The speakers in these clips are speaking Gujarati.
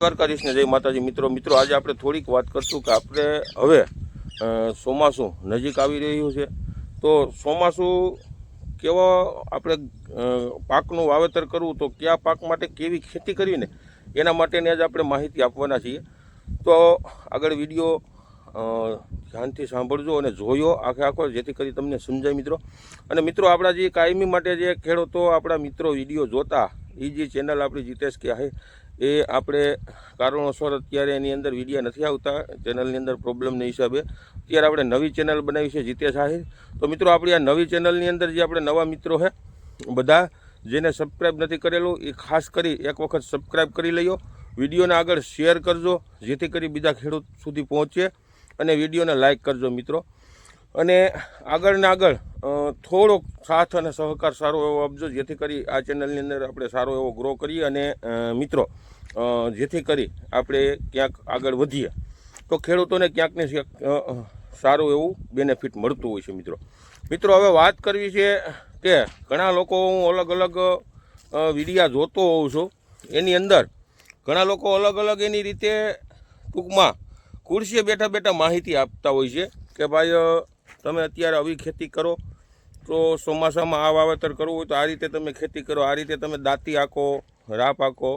દ્વારકાધીશને જય માતાજી મિત્રો આજે આપણે થોડીક વાત કરશું કે આપણે હવે ચોમાસું નજીક આવી રહ્યું છે તો ચોમાસું કેવો આપણે પાકનું વાવેતર કરવું તો કયા પાક માટે કેવી ખેતી કરવી ને એના માટેની આજે આપણે માહિતી આપવાના છીએ। તો આગળ વિડીયો ધ્યાનથી સાંભળજો અને જોયો આખો જેથી કરી તમને સમજાય મિત્રો। અને મિત્રો આપણા જે કાયમી માટે જે ખેડૂતો આપણા મિત્રો વિડીયો જોતા એ જે ચેનલ આપણી જીતેશ કે છે એ આપણે કારણોસર અત્યારે એની અંદર વિડીયો નથી આવતા, ચેનલની અંદર પ્રોબ્લેમના હિસાબે અત્યારે આપણે નવી ચેનલ બનાવી છે જીતેશ આહિર। તો મિત્રો આપણી આ નવી ચેનલની અંદર જે આપણે નવા મિત્રો છે બધા જેને સબસ્ક્રાઈબ નથી કરેલું એ ખાસ કરી એક વખત સબસ્ક્રાઈબ કરી લઈઓ, વિડીયોને આગળ શેર કરજો જેથી કરી બીજા ખેડૂત સુધી પહોંચે અને વિડીયોને લાઇક કરજો મિત્રો। અને આગળ ને આગળ થોડોક સાથ અને સહકાર સારો એવો આપજો જેથી કરી આ ચેનલની અંદર આપણે સારો એવો ગ્રો કરીએ અને મિત્રો જેથી કરી આપણે ક્યાંક આગળ વધીએ તો ખેડૂતોને ક્યાંક ને સારું એવું બેનિફિટ મળતું હોય છે મિત્રો હવે વાત કરવી છે કે ઘણા લોકો હું અલગ અલગ વિડીયા જોતો હોઉં છું, એની અંદર ઘણા લોકો અલગ અલગ એની રીતે ટૂંકમાં ખુરશીએ બેઠા બેઠા માહિતી આપતા હોય છે કે ભાઈ તમે અત્યારે આવી ખેતી કરો તો ચોમાસામાં આ વાવેતર કરવું હોય તો આ રીતે તમે ખેતી કરો, આ રીતે તમે દાંતી આંકો, રાપ આંકો।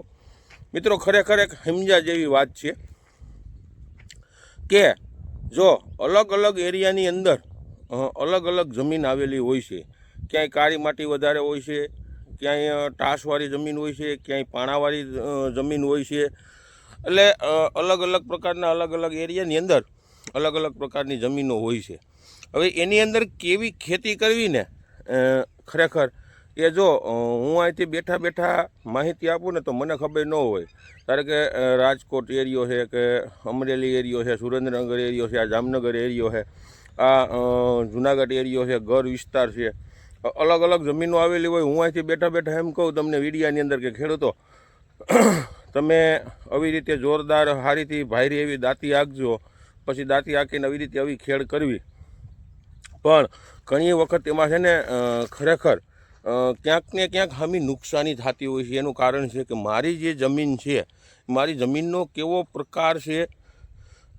મિત્રો ખરેખર એક સમજ્યા જેવી વાત છે કે જો અલગ અલગ એરિયાની અંદર અલગ અલગ જમીન આવેલી હોય છે, ક્યાંય કાળી માટી વધારે હોય છે, ક્યાંય ટાસવાળી જમીન હોય છે, ક્યાંય પાણાવાળી જમીન હોય છે, એટલે અલગ અલગ પ્રકારના અલગ અલગ એરિયાની અંદર અલગ અલગ પ્રકારની જમીનો હોય છે। હવે એની અંદર કેવી ખેતી કરવી ને ખરેખર એ જો હું અહીંથી બેઠા બેઠા માહિતી આપું ને તો મને ખબર ન હોય, ધારો કે રાજકોટ એરિયો છે કે અમરેલી એરિયો છે, સુરેન્દ્રનગર એરિયો છે, આ જામનગર એરિયો છે, આ જુનાગઢ એરિયો છે, ગર વિસ્તાર છે, અલગ અલગ જમીનો આવેલી હોય। હું અહીંથી બેઠા બેઠા એમ કહું તમને વિડીયાની અંદર કે ખેડૂતો તમે આવી રીતે જોરદાર હારીથી ભાયરી એવી દાંતી આંકજો, પછી દાંતી આંકીને આવી રીતે આવી ખેડ કરવી, પણ ઘણી વખત એમાં છે ને ખરેખર ક્યાંક ને ક્યાંક હામી નુકસાની થતી હોય છે। એનું કારણ છે કે મારી જે જમીન છે, મારી જમીનનો કેવો પ્રકાર છે,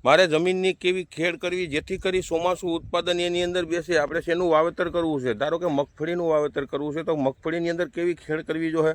મારે જમીનની કેવી ખેડ કરવી જેથી કરી ચોમાસું ઉત્પાદન એની અંદર બેસે। આપણે શેનું વાવેતર કરવું છે, ધારો કે મગફળીનું વાવેતર કરવું છે તો મગફળીની અંદર કેવી ખેડ કરવી જોઈએ,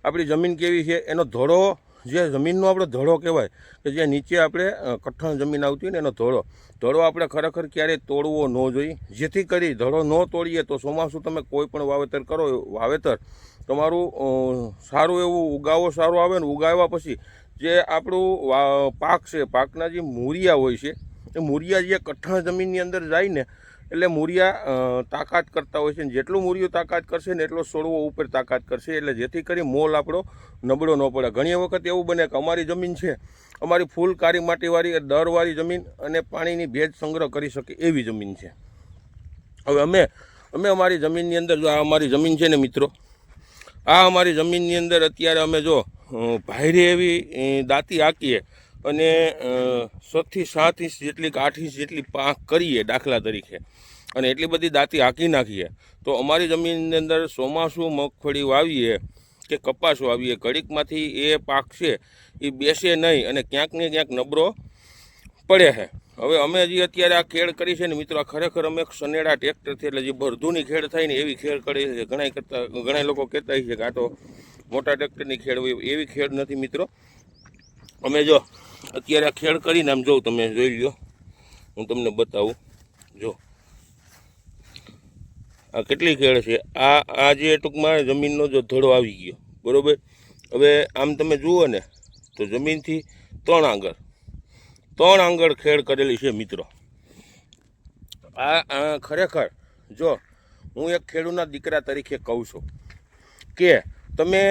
આપણી જમીન કેવી છે, એનો ધોળો જે જમીનનો આપણો ધોળો કહેવાય કે જે નીચે આપણે કઠણ જમીન આવતી હોય ને એનો ધોળો આપણે ખરેખર ક્યારેય તોડવો ન જોઈએ, જેથી કરી ધોળો ન તોડીએ તો ચોમાસું તમે કોઈ પણ વાવેતર કરો, વાવેતર તમારું સારું એવું ઉગાવો સારો આવે ને ઉગાવ્યા પછી જે આપણું પાક છે, પાકના જે મૂરિયા હોય છે એ મૂરિયા જે કઠણ જમીનની અંદર જાય ને એટલે મૂરિયા તાકાત કરતા હોય છે, ને જેટલું મૂરિયું તાકાત કરશે ને એટલો છોડવો ઉપર તાકાત કરશે, એટલે જેથી કરી મોલ આપણો નબળો ન પડે। ઘણી વખત એવું બને કે અમારી જમીન છે, અમારી ફૂલ કાળી માટીવાળી દરવાળી જમીન અને પાણીની ભેજ સંગ્રહ કરી શકે એવી જમીન છે। હવે અમે અમારી જમીનની અંદર જો આ અમારી જમીન છે ને મિત્રો, આ અમારી જમીનની અંદર અત્યારે અમે જો ભાયરી એવી દાંતી આંકીએ અને 6 થી 7 ઇંચ જેટલી કે 8 ઇંચ જેટલી પાંખ કરીએ દાખલા તરીકે, અને એટલી બધી દાંતી આંકી નાખીએ તો અમારી જમીનની અંદર ચોમાસું મગફળી વાવીએ કે કપાસ વાવીએ ઘડીકમાંથી એ પાક છે એ બેસે નહીં અને ક્યાંક ને ક્યાંક નબળો પડે છે। હવે અમે જે અત્યારે આ ખેડ કરી છે ને મિત્રો, આ ખરેખર અમે સનેડા ટ્રેક્ટરથી એટલે જે ભરધુની ખેડ થાય ને એવી ખેડ કરી છે। ઘણા લોકો કહેતા હોય છે કે આ તો મોટા ટ્રેક્ટરની ખેડ હોય, એવી ખેડ નથી મિત્રો। અમે જો અત્યારે આ ખેડ કરીને આમ જોઉં, તમે જોઈ લો, હું તમને બતાવું, જો આ કેટલી ખેડ છે, આ જે ટૂંકમાં જમીનનો જો ધોળો આવી ગયો બરાબર। હવે આમ તમે જુઓ ને તો જમીનથી 3 આંગળ ખેડ કરેલી છે મિત્રો। આ ખરેખર જો હું એક ખેડૂતના દીકરા તરીકે કહું છું કે તમે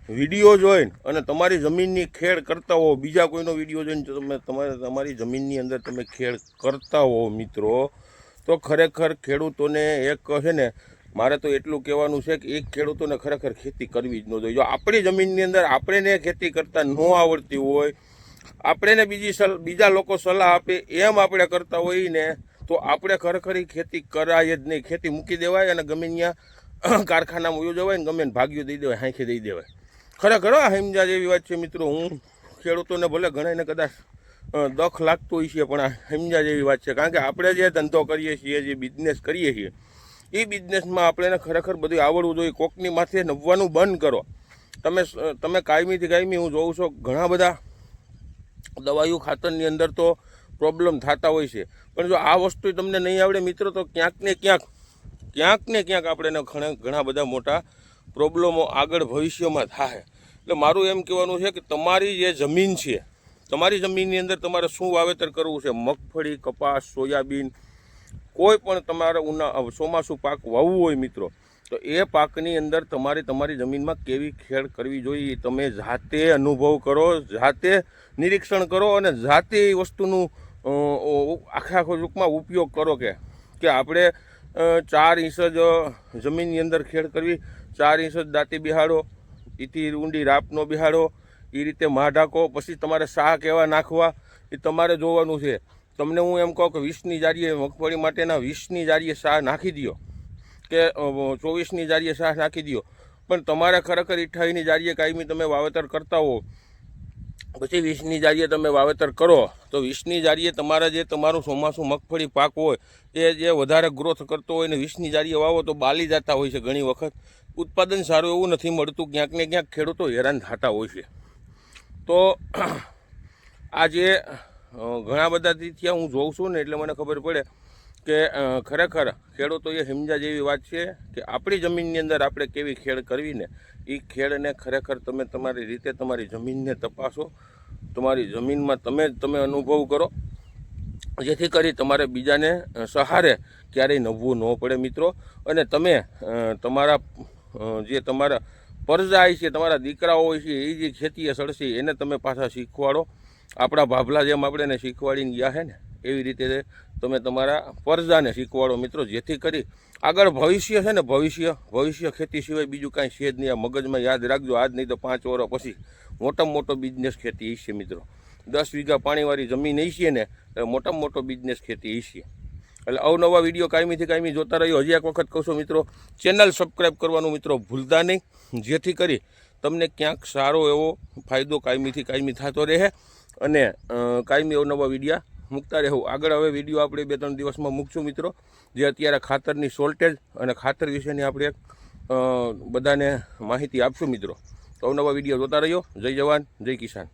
વિડીયો જોઈને અને તમારી જમીનની ખેડ કરતા હો, બીજા કોઈનો વિડીયો જોઈને તમે તમારી જમીનની અંદર તમે ખેડ કરતા હો મિત્રો, તો ખરેખર ખેડૂતોને એક છે ને મારે તો એટલું કહેવાનું છે કે એક ખેડૂતોને ખરેખર ખેતી કરવી જ ન જોઈએ। જો આપણી જમીનની અંદર આપણને ખેતી કરતા ન આવડતી હોય, આપણને બીજા લોકો સલાહ આપે એમ આપણે કરતા હોય ને તો આપણે ખરેખર ખેતી કરાય જ નહીં, ખેતી મૂકી દેવાય અને ગમે ત્યાં કારખાનામાં ઉયો જવાય ને ગમે ભાગ્યું દઈ દેવાય, હાંખી દઈ દેવાય। ખરેખર સમજા જેવી વાત છે મિત્રો। હું ખેડૂતોને ભલે ઘણાને કદાચ દખ લાગતું હોય છે, પણ આ સમજ્યા જેવી વાત છે. કારણ કે આપણે જે ધંધો કરીએ છીએ, જે બિઝનેસ કરીએ છીએ, એ બિઝનેસમાં આપણે ખરેખર બધું આવડવું જોઈએ. કોકની માથે નભવાનું બંધ કરો. તમે કાયમીથી કાયમી હું જોઉં છું ઘણા બધા દવાઈઓ ખાતરની અંદર તો પ્રોબ્લેમ થતા હોય છે, પણ જો આ વસ્તુ તમને નહીં આવડે મિત્રો, તો ક્યાંક ને ક્યાંક આપણે ઘણા બધા મોટા પ્રોબ્લેમો આગળ ભવિષ્યમાં થાય. એટલે મારું એમ કહેવાનું છે કે તમારી જે જમીન છે, તમારી જમીનની અંદર તમારે શું વાવેતર કરવું છે, મગફળી, કપાસ, સોયાબીન, કોઈ પણ તમારે ચોમાસું પાક વાવવું હોય મિત્રો, તો એ પાકની અંદર તમારી જમીનમાં કેવી ખેડ કરવી જોઈએ તમે જાતે અનુભવ કરો, જાતે નિરીક્ષણ કરો અને જાતે એ વસ્તુનું આખા ટૂંકમાં ઉપયોગ કરો. કે આપણે 4 ઇંચ જ જમીનની અંદર ખેડ કરવી, 4 ઇંચ જ દાંતી બિહાડો, એથી ઊંડી રાપ ન બિહાડો, એ રીતે મા ઢાંકો. પછી તમારે શાક એવા નાખવા એ તમારે જોવાનું છે. તમને હું એમ કહું કે 20ની જારીએ મગફળી માટેના 20ની જારીએ શાક નાખી દો કે 24ની જારીએ શાક નાખી દો, પણ તમારે ખરેખર 28ની જારીએ કાયમી તમે વાવેતર કરતા હો, પછી 20ની જારીએ તમે વાવેતર કરો, તો 20ની જારીએ તમારું ચોમાસું મગફળી પાક હોય એ જે વધારે ગ્રોથ કરતો હોય ને 20ની જારીએ વાવો તો બાલી જતા હોય છે. ઘણી વખત ઉત્પાદન સારું એવું નથી મળતું, ક્યાંક ને ક્યાંક ખેડૂતો હેરાન થતા હોય છે. તો આ જે ઘણા બધાથી થયા હું જોઉં છું ને, એટલે મને ખબર પડે કે ખરેખર ખેડૂતોએ સમજ્યા જેવી વાત છે કે આપણી જમીનની અંદર આપણે કેવી ખેડ કરવી ને, એ ખેડને ખરેખર તમે તમારી રીતે તમારી જમીનને તપાસો, તમારી જમીનમાં તમે અનુભવ કરો, જેથી કરી તમારે બીજાને સહારે ક્યારેય નભવું ન પડે મિત્રો. અને તમે તમારા પરજાય છે, તમારા દીકરાઓ હોય છે, એ જે ખેતીએ સડશે એને તમે પાછા શીખવાડો. આપણા ભાભલા જેમ આપણે એને શીખવાડીને ગયા છે ને, એવી રીતે તમે તમારા પરજાને શીખવાડો મિત્રો, જેથી કરી આગળ ભવિષ્ય છે ને, ભવિષ્ય ખેતી સિવાય બીજું કાંઈ છે જ નહીં. આ મગજમાં યાદ રાખજો, આજ નહીં તો 5 વર્ષ પછી મોટામાં મોટો બિઝનેસ ખેતી હશે મિત્રો. 10 વીઘા પાણીવાળી જમીન હશે ને, મોટામાં મોટો બિઝનેસ ખેતી હશે. એટલે અવનવા વિડીયો કાયમીથી કાયમી જોતા રહ્યો. હજી એક વખત કહું છું મિત્રો, ચેનલ સબસ્ક્રાઈબ કરવાનું મિત્રો ભૂલતા નહીં, જેથી કરી તમને ક્યાંક સારો એવો ફાયદો કાયમીથી કાયમી થતો રહે અને કાયમી અવનવા વિડીયા મૂકતા રહેવું. આગળ હવે વિડીયો આપણે 2-3 દિવસમાં મૂકશું મિત્રો, જે અત્યારે ખાતરની શોર્ટેજ અને ખાતર વિશેની આપણે બધાને માહિતી આપશું મિત્રો. તો અવનવા વિડીયો જોતા રહ્યો. જય જવાન, જય કિસાન.